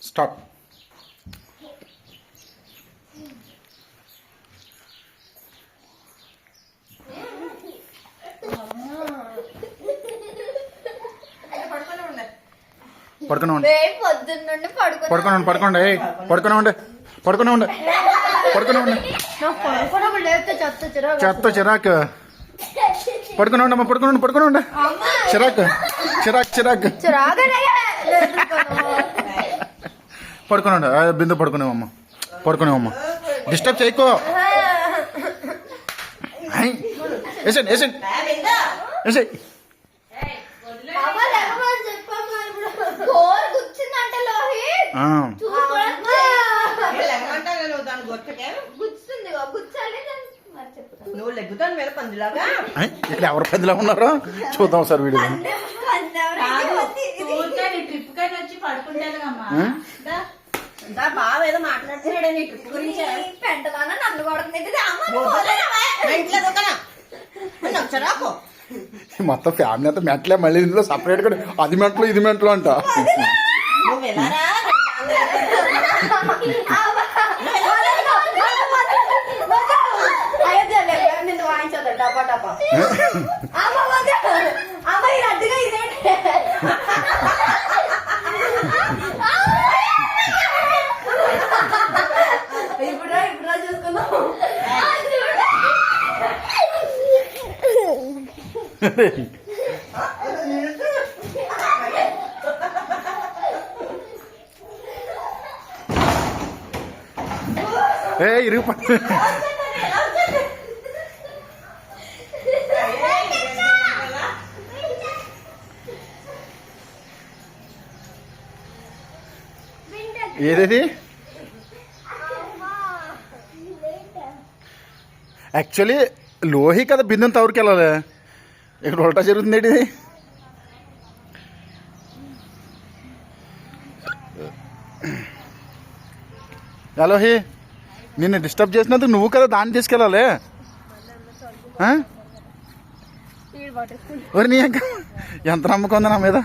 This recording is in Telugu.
స్టాప్. పడుకునే ఉండి పడుకోండి పడుకునే ఉండి పడుకునే ఉండి పడుకునే ఉండి చెత్త చిరాకు పడుకునే ఉండమ్మా పడుకునే ఉండి చిరాకు చిరాకు పడుకునే ఉండి బిందు పడుకునేవమ్మా డిస్టర్బ్ చేయకో. వేసేయండి ఇక్కడ ఎవరు పందిలా ఉన్నారో చూద్దాం సార్ వీడియో. బాగా ఏదో మాట్లాడుతున్నాడు ట్రిప్ గురించి. మొత్తం ఫ్యామిలీ అంతా మెట్లే, మళ్ళీ ఇందులో సపరేట్ గా అది మెంటలు ఇది మెంటలు అంట. ఇరుగు ఏదేది యాక్చువల్లీ లోహి కదా బిందెని తవరికి వెళ్ళాలి. ఇక్కడ ఉల్టా జరుగుతుంది ఏంటి? లోహి నిన్ను డిస్టర్బ్ చేసినందుకు నువ్వు కదా దాన్ని తీసుకెళ్ళాలి. నీ ఎంత నమ్మకం ఉంది నా మీద?